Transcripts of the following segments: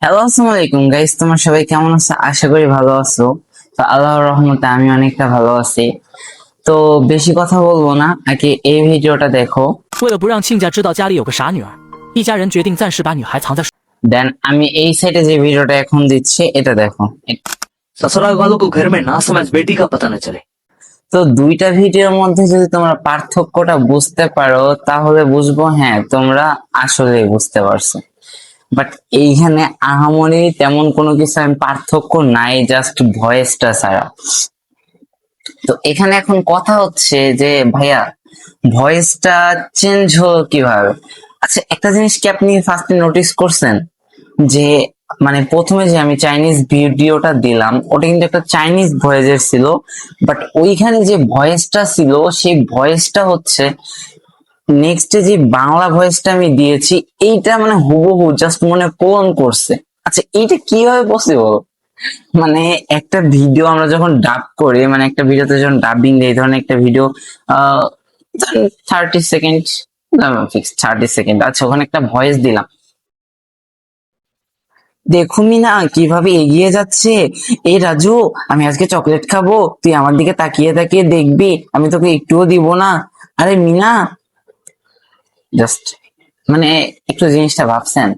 Hello, আসসালামু আলাইকুম guys. তোমার সবাই কেমন আছো? আশা করি ভালো আছো। তো আল্লাহর রহমতে আমি অনেকটা ভালো আছি। তো বেশি কথা বলবো না, আগে এই ভিডিওটা দেখো। 为了不让亲家知道家里有个傻女儿，一家人决定暂时把女孩藏在。দেন আমি এই সাইডে যে ভিডিওটা এখন দিচ্ছি এটা দেখো। ससुराल वालों को घर में ना समझ बेटी का पता न चले। তো দুইটা ভিডিওর মধ্যে যদি তোমরা পার্থক্যটা বুঝতে পারো তাহলে বুঝবো হ্যাঁ তোমরা আসলে বুঝতে পারছো। বাট এইখানে আহামরি তেমন কোনো কিছু আমি পার্থক্য নাই, জাস্ট ভয়েসটা ছাড়া। তো এখানে এখন কথা হচ্ছে যে ভাইয়া ভয়েসটা চেঞ্জ হলো কিভাবে? আচ্ছা, একটা জিনিস কি আপনি ফার্স্টে নোটিস করছেন যে মানে প্রথমে যে আমি চাইনিজ ভিডিওটা দিলাম ওটা কিন্তু একটা চাইনিজ ভয়েসের ছিল, বাট ওইখানে যে ভয়েসটা ছিল সেই ভয়েসটা হচ্ছে নেক্সটে যে বাংলা ভয়েসটা আমি দিয়েছি এইটা মানে হুবহু জাস্ট মনে পূরণ করছে। আচ্ছা, এইটা কিভাবে পসিবল? মানে একটা ভিডিও আমরা যখন ডাব করি, মানে একটা ভিডিওতে যখন ডাবিং দেই, ধরেন একটা ভিডিও 30 সেকেন্ড, ফিক্স 30 সেকেন্ড, আচ্ছা ওখানে একটা ভয়েস দিলাম, দেখুমি না কিভাবে এগিয়ে যাচ্ছে। এই রাজু, আমি আজকে চকলেট খাবো, তুই আমার দিকে তাকিয়ে তাকিয়ে দেখবি, আমি তোকে একটুও দিব না। আরে মিনা, জাস্ট মানে একটু জিনিসটা ভাবছেন,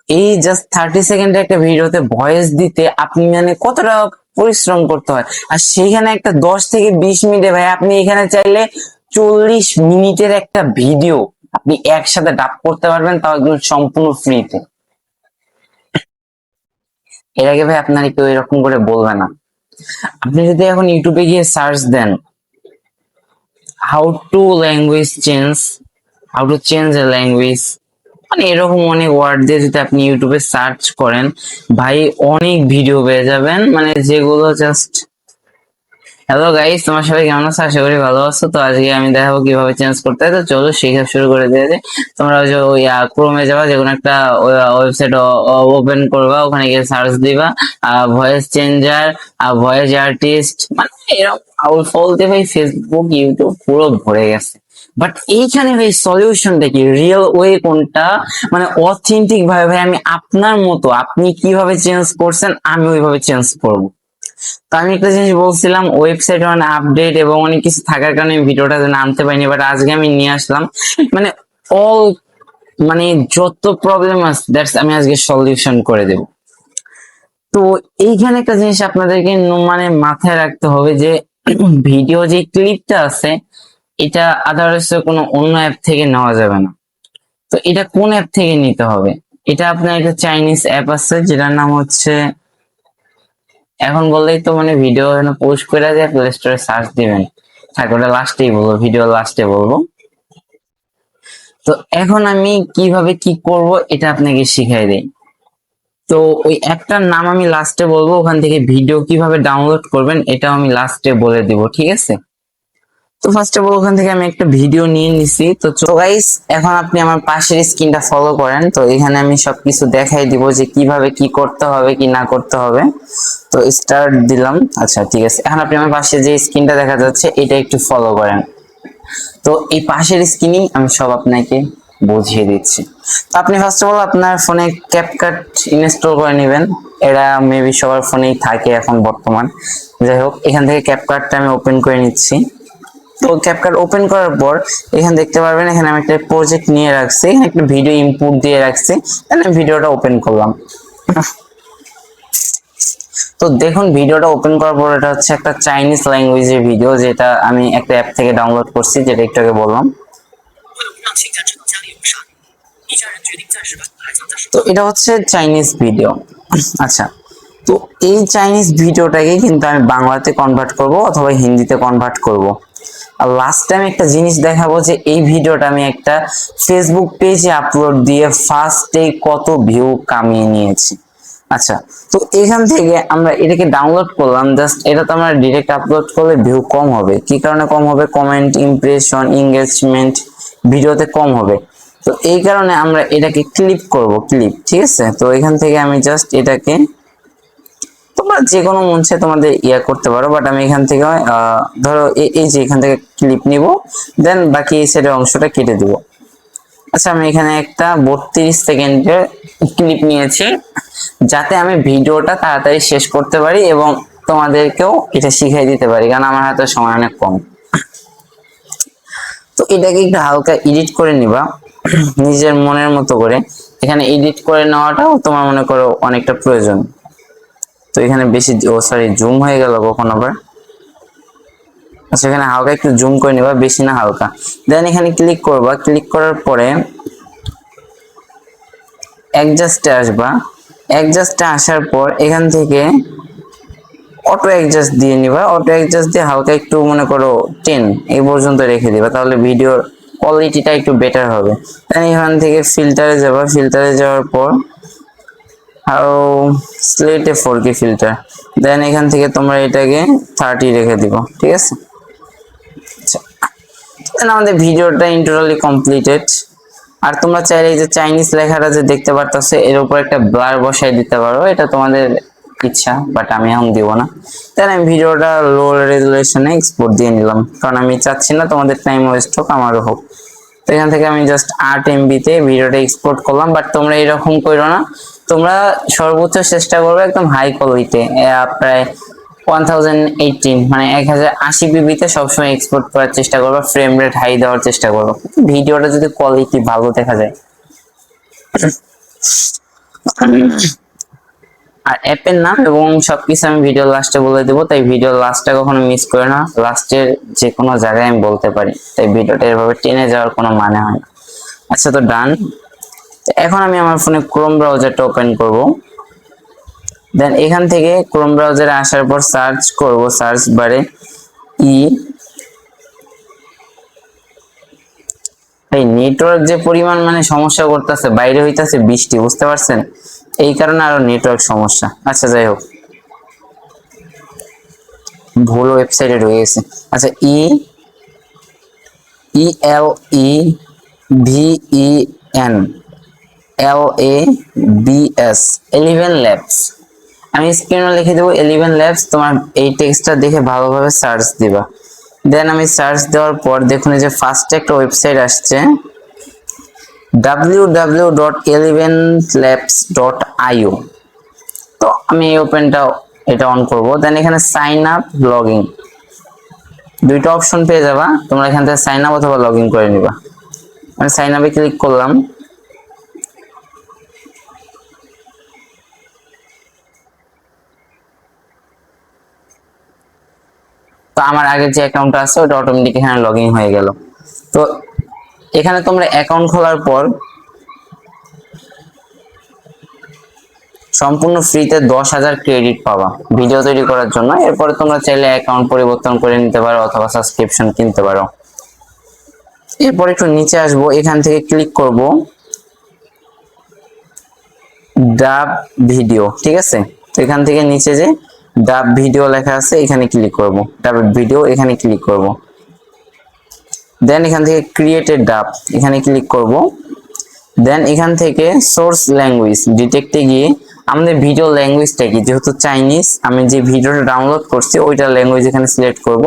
এই জাস্ট 30 সেকেন্ডের একটা ভিডিওতে ভয়েস দিতে আপনি মানে কতটা পরিশ্রম করতে হয়, আর সেইখানে একটা 10 থেকে 20 মিনিটে ভাই আপনি এখানে চাইলে 40 মিনিটের একটা ভিডিও আপনি একসাথে ডাব করতে পারবেন, তাও একদম সম্পূর্ণ ফ্রিতে। এর আগে ভাই আপনার কেউ এরকম করে বলবে না। আপনি যদি এখন ইউটিউবে গিয়ে সার্চ দেন how to language change, how to change a language, মানে এরকম অনেক ওয়ার্ড দিয়ে যদি আপনি ইউটিউবে সার্চ করেন ভাই অনেক ভিডিও পেয়ে যাবেন, মানে যেগুলো জাস্ট। হ্যালো গাইস, তোমার সবাই কেমন আছো? আশা করি ভালো আছো। তো আজকে আমি দেখাবো কিভাবে চেঞ্জ করতে হয়। তো চলো শেখা শুরু করে দিয়েছে। তোমরা ওই যে ওই ক্রোমে যাবা, যে কোনো একটা ওয়েবসাইট ওপেন করবা, ওখানে গিয়ে সার্চ দিবা ভয়েস চেঞ্জার, ভয়েস আর্টিস্ট, মানে এরকম আউল ফলতে ভাই ফেসবুক ইউটিউব পুরো ভরে গেছে। বাট এইখানে ভাই সলিউশনটা কি, রিয়েল ওয়ে কোনটা, মানে অথেন্টিক ভাবে ভাই আমি আপনার মতো আপনি কিভাবে চেঞ্জ করছেন আমি ওইভাবে চেঞ্জ করবো। তো আমি একটা জিনিস বলছিলাম, ওয়েবসাইটে মানে আপডেট এবং অনেক কিছু থাকার কারণে ভিডিওটা আনতে পারিনি, বাট আজকে আমি নিয়ে আসলাম। মানে অল, মানে যত প্রবলেম আছে দ্যাটস আমি আজকে সলিউশন করে দেব। তো এইখানে একটা জিনিস আপনাদেরকে মানে মাথায় রাখতে হবে যে ভিডিও যে ক্লিপটা আছে এটা আদারওয়াইজ কোনো অন্য অ্যাপ থেকে নেওয়া যাবে না। তো এটা কোন অ্যাপ থেকে নিতে হবে? এটা আপনার একটা চাইনিজ অ্যাপ আছে যেটার নাম হচ্ছে, এখন বললেই তো মানে ভিডিও পোস্ট করে দিয়ে প্লে স্টোরে সার্চ দিবেন, থাক ওটা লাস্টেই বলবো, ভিডিও লাস্টে বলবো। তো এখন আমি কিভাবে কি করব এটা আপনাকে শিখাই দেই। তো ওই অ্যাপটার নাম আমি লাস্টে বলবো, ওখান থেকে ভিডিও কিভাবে ডাউনলোড করবেন এটাও আমি লাস্টে বলে দিব, ঠিক আছে? তো ফার্স্ট অফ অল ওখান থেকে আমি একটা ভিডিও নিয়ে নিছি। তো গাইস, এখন আপনি আমার পাশের স্ক্রিনটা ফলো করেন। তো এখানে আমি সবকিছু দেখাই দিব যে কিভাবে কি করতে হবে কি না করতে হবে। তো স্টার্ট দিলাম। আচ্ছা ঠিক আছে, এখন আপনি আমার পাশে যে স্ক্রিনটা দেখা যাচ্ছে এটা একটু ফলো করেন। তো এই পাশের স্ক্রিনেই আমি সব আপনাকে বুঝিয়ে দিচ্ছি। তো আপনি ফার্স্ট অফ অল আপনার ফোনে ক্যাপকাট ইনস্টল করে নেবেন। এরা মেবি সবার ফোনেই থাকে এখন বর্তমান। যাই হোক, এখান থেকে ক্যাপকাটটা আমি ওপেন করে নিচ্ছি। তো ক্যাপকাট ওপেন করার পর এখানে দেখতে পারবেন এখানে আমি একটা প্রজেক্ট নিয়ে রাখছি, এখানে একটা ভিডিও ইনপুট দিয়ে রাখছি, আমি ভিডিওটা ওপেন করলাম। তো দেখুন ভিডিওটা ওপেন করার পর এটা হচ্ছে একটা চাইনিজ ল্যাঙ্গুয়েজের ভিডিও, যেটা আমি একটা অ্যাপ থেকে ডাউনলোড করছি, যেটা একটু আগে বললাম। তো এটা হচ্ছে চাইনিজ ভিডিও। আচ্ছা, তো এই চাইনিজ ভিডিওটাকে কিন্তু আমি বাংলাতে কনভার্ট করব অথবা হিন্দিতে কনভার্ট করব। আর লাস্ট টাইম একটা জিনিস দেখাবো যে এই ভিডিওটা আমি একটা ফেসবুক পেজে আপলোড দিয়ে ফার্স্টে কত ভিউ কামিয়ে নিয়েছি। আচ্ছা, তো এখান থেকে আমরা এটাকে ডাউনলোড করলাম, জাস্ট এটা তো আমরা ডিরেক্ট আপলোড করলে ভিউ কম হবে। কি কারণে কম হবে? কমেন্ট, ইমপ্রেশন, এঙ্গেজমেন্ট ভিডিওতে কম হবে। তো এই কারণে আমরা এটাকে ক্লিপ করব, ক্লিপ, ঠিক আছে? তো এখান থেকে আমি জাস্ট এটাকে, তোমরা যে কোনো মঞ্চে তোমাদের ইয়া করতে পারো, বাট আমি এখান থেকে ধরো এই যে এখান থেকে ক্লিপ নিব, দেন বাকি এই সাইডের অংশটা কেটে দিব। আচ্ছা, আমি এখানে একটা 32 সেকেন্ডের ক্লিপ নিয়েছি, যাতে আমি ভিডিওটা তাড়াতাড়ি শেষ করতে পারি এবং তোমাদেরকেও এটা শিখিয়ে দিতে পারি, কারণ আমার হাতে সময় অনেক কম। তো এটাকে একটু হালকা এডিট করে নিবা নিজের মনের মতো করে। এখানে এডিট করে নেওয়াটাও তোমার মনে করো অনেকটা প্রয়োজন। তো এখানে বেশি জুম হয়ে গেল কখন আবার। আচ্ছা, এখানে হালকা একটু জুম করে নিবা, বেশি না হালকা। দেন এখানে ক্লিক করবা, ক্লিক করার পরে অ্যাডজাস্টে আসবা। অ্যাডজাস্টে আসার পর এখান থেকে অটো অ্যাডজাস্ট দিয়ে নিবা। অটো অ্যাডজাস্ট দিয়ে হালকা একটু মনে করো 10 এই পর্যন্ত রেখে দিবা, তাহলে ভিডিওর কোয়ালিটিটা একটু বেটার হবে। দেন এখান থেকে ফিল্টারে যাবা, ফিল্টারে যাওয়ার পর আরো স্লেটে 4K ফিল্টার। দেন এখান থেকে তোমরা এটাকে 30 রেখে দিব, ঠিক আছে। আচ্ছা, দেন আমাদের ভিডিওটা ইন্টোটালি কমপ্লিটেড। আর তোমরা চাইলে এই যে চাইনিজ লেখাটা যে দেখতে পারতেছে এর উপর একটা ব্লার বসাই দিতে পারো, এটা তোমাদের ইচ্ছা, বাট আমি এখন দিব না। তাই আমি ভিডিওটা লো রেজুলেশনে এক্সপোর্ট দিয়ে নিলাম, কারণ আমি চাচ্ছি না তোমাদের টাইম ওয়েস্ট হোক, আমারও হোক। তো এখান থেকে আমি জাস্ট 8 MB তে ভিডিওটা এক্সপোর্ট করলাম। বাট তোমরা এরকম করো না, তোমরা সর্বোচ্চ চেষ্টা করবে একদম হাই কোয়ালিটি, প্রায় 1018 মানে 1080 PB তে সবসময় এক্সপোর্ট করার চেষ্টা করবে, ফ্রেম রেট হাই দেওয়ার চেষ্টা করবে, ভিডিওটা যদি কোয়ালিটি ভালো দেখা যায়। আর অ্যাপের নাম এবং সবকিছু আমি ভিডিও লাস্টে বলে দেবো, তাই ভিডিও লাস্টটা কখনো মিস করে না, লাস্টের যে কোনো জায়গায় আমি বলতে পারি, তাই ভিডিওটা এভাবে টেনে যাওয়ার কোনো মানে হয় না। আচ্ছা, তো ডান। এখন আমি আমার ফোনে ক্রোম ব্রাউজারটা ওপেন করব। দেন এখান থেকে ক্রোম ব্রাউজারে আসার পর সার্চ করব, সার্চ বারে এই নেটওয়ার্ক যে পরিমাণ মানে সমস্যা করতেছে, বাইরে হইতাছে বৃষ্টি, বুঝতে পারছেন, এই কারণে আরো নেটওয়ার্ক সমস্যা। আচ্ছা, যাই হোক, ভুল ওয়েবসাইটে ঢুকে গেছে। আচ্ছা, ELEVEN 11 ল্যাবস। আমি স্ক্রিনে লিখে দেবো 11 ল্যাবস, তোমার এই টেক্সটটা দেখে ভালোভাবে সার্চ দিবা। দেন আমি সার্চ দেওয়ার পর দেখুন এই যে ফার্স্ট একটা ওয়েবসাইট আসছে www.11labs.io। তো আমি এই এটা অন করব। দেন এখানে সাইন আপ, লগ ইন, দুইটা অপশন পেয়ে যাবা, তোমরা এখান থেকে সাইন আপ অথবা লগ ইন করে নিবা। আমি সাইন আপে ক্লিক করলাম। তো আমার আগের যে অ্যাকাউন্টটা আছে ওটা অটোমেটিক এখানে লগ ইন হয়ে গেল। তো এখানে তোমরা অ্যাকাউন্ট খোলার পর সম্পূর্ণ ফ্রিতে 10,000 ক্রেডিট পাবা ভিডিও তৈরি করার জন্য। এরপরে তোমরা চাইলে অ্যাকাউন্ট পরিবর্তন করে নিতে পারো অথবা সাবস্ক্রিপশন কিনতে পারো। এরপর একটু নিচে আসবো, এখান থেকে ক্লিক করব ডাব ভিডিও, ঠিক আছে। তো এখান থেকে নিচে যে ডাব ভিডিও লেখা আছে এখানে ক্লিক করব, ডাব ভিডিও এখানে ক্লিক করব। দেন এখান থেকে ক্রিয়েটেড ডাব এখানে ক্লিক করব। দেন এখান থেকে সোর্স ল্যাঙ্গুয়েজ ডিটেক্টে গিয়ে আমাদের ভিডিও ল্যাঙ্গুয়েজটা কি, যেহেতু চাইনিজ, আমি যে ভিডিওটা ডাউনলোড করছি ওইটার ল্যাঙ্গুয়েজ এখানে সিলেক্ট করব।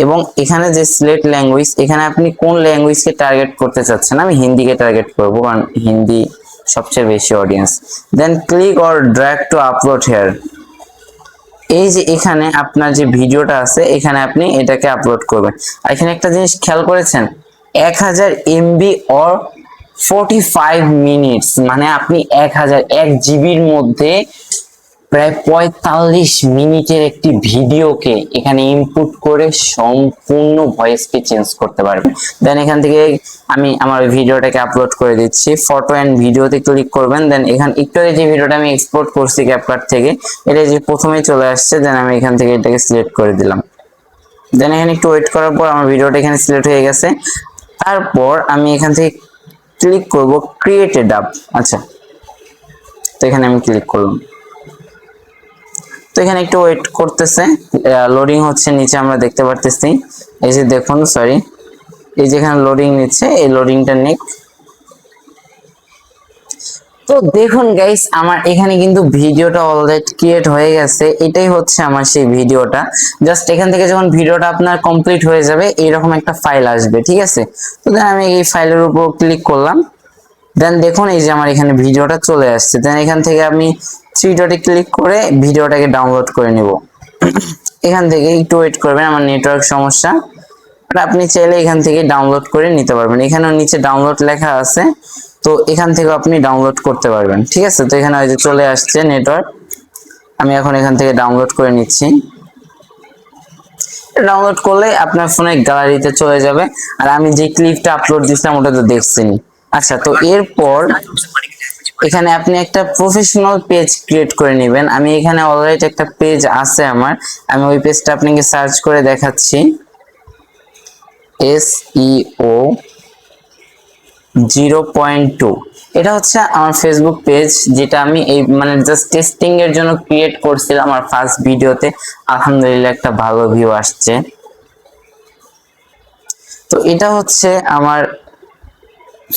এবং এখানে যে সিলেক্ট ল্যাঙ্গুয়েজ, এখানে আপনি কোন ল্যাঙ্গুয়েজকে টার্গেট করতে চাচ্ছেন, আমি হিন্দিকে টার্গেট করব, কারণ হিন্দি সবচেয়ে বেশি audience. Then click or drag to upload here. এই যে এখানে আপনার যে ভিডিওটা আছে এখানে আপনি এটাকে আপলোড করবেন। আর এখানে একটা জিনিস খেয়াল করেছেন, 1000 MB অর 45 মিনিটস, মানে আপনি 1 জিবির মধ্যে প্রায় 45 মিনিটের একটি ভিডিওকে এখানে ইনপুট করে সম্পূর্ণ ভয়েসকে চেঞ্জ করতে পারবেন। দেন এখান থেকে আমি আমার ভিডিওটাকে আপলোড করে দিচ্ছি, ফটো এন্ড ভিডিওতে ক্লিক করবেন। দেন এখানে একটু যে ভিডিওটা আমি এক্সপোর্ট করছি ক্যাপকাট থেকে, এটা যে প্রথমেই চলে আসছে, দেন আমি এখান থেকে এটাকে সিলেক্ট করে দিলাম। দেন এখানে একটু ওয়েট করার পর আমার ভিডিওটা এখানে সিলেক্ট হয়ে গেছে। তারপর আমি এখান থেকে ক্লিক করব ক্রিয়েট এ ডাব। আচ্ছা, তো এখানে আমি ক্লিক করলাম। তো এখানে একটু ওয়েট করতেছে, লোডিং হচ্ছে, নিচে আমরা দেখতে পারতেছি, এই যে দেখুন, সরি, এই যে এখানে লোডিং নিচ্ছে, এই লোডিংটা নিক। তো দেখুন গাইস, আমার এখানে কিন্তু ভিডিওটা অলরেডি ক্রিয়েট হয়ে গেছে। এটাই হচ্ছে আমার সেই ভিডিওটা। জাস্ট এখান থেকে যখন ভিডিওটা আপনার কমপ্লিট হয়ে যাবে এরকম একটা ফাইল আসবে, ঠিক আছে। তো আমি এই ফাইলের উপর ক্লিক করলাম। দেন দেখুন এই যে আমার এখানে ভিডিওটা চলে আসছে। দেন এখান থেকে আমি থ্রি ডটে ক্লিক করে ভিডিওটাকে ডাউনলোড করে নিব। এখান থেকে একটু ওয়েট করবেন, আমার নেটওয়ার্ক সমস্যা। আর আপনি চাইলে এখান থেকে ডাউনলোড করে নিতে পারবেন, এখানেও নিচে ডাউনলোড লেখা আছে, তো এখান থেকে আপনি ডাউনলোড করতে পারবেন। ঠিক আছে, তো এখানে ওই যে চলে আসছে নেটওয়ার্ক, আমি এখন এখান থেকে ডাউনলোড করে নিচ্ছি। ডাউনলোড করলে আপনার ফোনে গ্যালারিতে চলে যাবে। আর আমি যে ক্লিপটা আপলোড দিয়েছিলাম ওটা তো দেখছেন। আচ্ছা, তো এরপর এখানে আপনি একটা প্রফেশনাল পেজ ক্রিয়েট করে নেবেন। আমি এখানে অলরেডি একটা পেজ আছে আমার, আমি ওই পেজটা আপনাকে সার্চ করে দেখাচ্ছি। SEO 0.2, এটা হচ্ছে আমার ফেসবুক পেজ, যেটা আমি এই মানে জাস্ট টেস্টিং এর জন্য ক্রিয়েট করছিলাম। আমার ফার্স্ট ভিডিওতে আলহামদুলিল্লাহ একটা ভালো ভিউ আসছে। তো এটা হচ্ছে আমার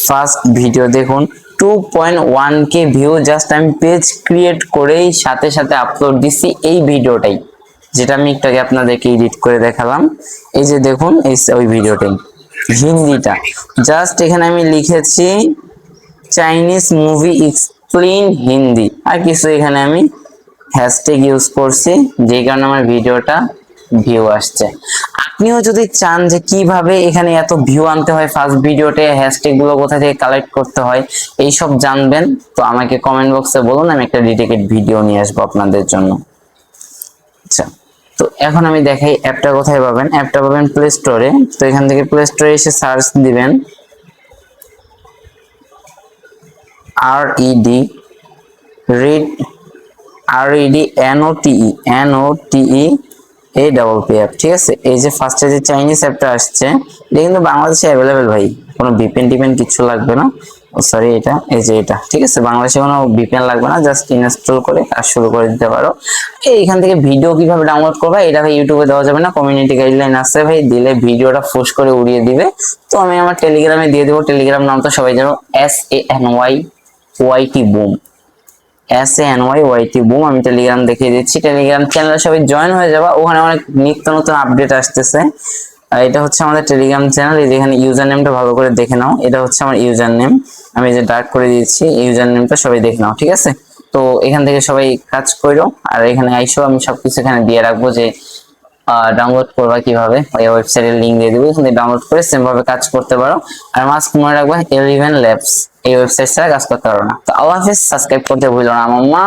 ফার্স্ট ভিডিও, দেখুন 2.1K ভিউ, জাস্ট আমি পেজ ক্রিয়েট করেই সাথে সাথে আপলোড দিছি এই ভিডিওটাই, যেটা আমি একটু আগে আপনাদেরকে এডিট করে দেখালাম। এই যে দেখুন এই ওই ভিডিওটাই, হিন্দিটা জাস্ট এখানে আমি লিখেছি চাইনিজ মুভি এক্সপ্লেইন হিন্দি, আর কিছু এখানে আমি হ্যাশট্যাগ ইউজ করছি, যেই কারণে আমার ভিডিওটা ভিউ আসছে। আপনিও যদি চান যে কিভাবে এখানে এত ভিউ আনতে হয় ফার্স্ট ভিডিওতে, হ্যাশট্যাগ গুলো কোথা থেকে কালেক্ট করতে হয়, এইসব জানবেন, তো আমাকে কমেন্ট বক্সে বলুন, আমি একটা ডেডিকেটেড ভিডিও নিয়ে আসবো আপনাদের জন্য। আচ্ছা, তো এখন আমি দেখাই অ্যাপটা কোথায় পাবেন। অ্যাপটা পাবেন প্লে স্টোরে। তো এখান থেকে প্লে স্টোরে এসে সার্চ দিবেন RED NOTE অ্যাপ। ঠিক আছে, এই যে ফার্স্টে যে চাইনিজ অ্যাপটা আসছে, এটা কিন্তু বাংলাদেশে অ্যাভেলেবেল ভাই, কোনো ভিপিএন টিপেন কিছু লাগবে না। ও সরি, এটা এই যে এটা, ঠিক আছে, বাংলাদেশে কোনো ভিপিএন লাগবে না, জাস্ট ইনস্টল করে কাজ শুরু করে দিতে পারো। এইখান থেকে ভিডিও কিভাবে ডাউনলোড করবে এটা ভাই ইউটিউবে দেওয়া যাবে না, কমিউনিটি গাইডলাইন আছে ভাই, দিলে ভিডিওটা ফুস করে উড়িয়ে দিবে। তো আমি আমার টেলিগ্রামে দিয়ে দেবো, টেলিগ্রাম নাম তো সবাই জানো, SANYYT বুম, SANYYT বুম। আমি টেলিগ্রাম দেখিয়ে দিচ্ছি, টেলিগ্রাম চ্যানেলে সবাই জয়েন হয়ে যাবা, ওখানে অনেক নিত্য নতুন আপডেট আসতেছে। আর এটা হচ্ছে আমাদের টেলিগ্রাম চ্যানেল, এই যেখানে ইউজার নেমটা ভালো করে দেখে নাও, এটা হচ্ছে আমার ইউজার নেম, আমি যে ডার্ক করে দিয়েছি, ইউজার নেমটা সবাই দেখে নাও। ঠিক আছে, তো এখান থেকে সবাই কাজ করো, আর এখানে আইসো, আমি সবকিছু এখানে দিয়ে রাখবো যে ডাউনলোড করবা কিভাবে, ওই ওয়েবসাইটের লিংক দিয়ে দেবো, এখান থেকে ডাউনলোড করে সেম ভাবে কাজ করতে পারো। আর মাস্ক মনে রাখবা 11 ল্যাবস, এই ওয়েবসাইট ছাড়া কাজ করতে পারো না। তো আল্লাহ হাফেজ, সাবস্ক্রাইব করতে ভুলো না মাম্মা।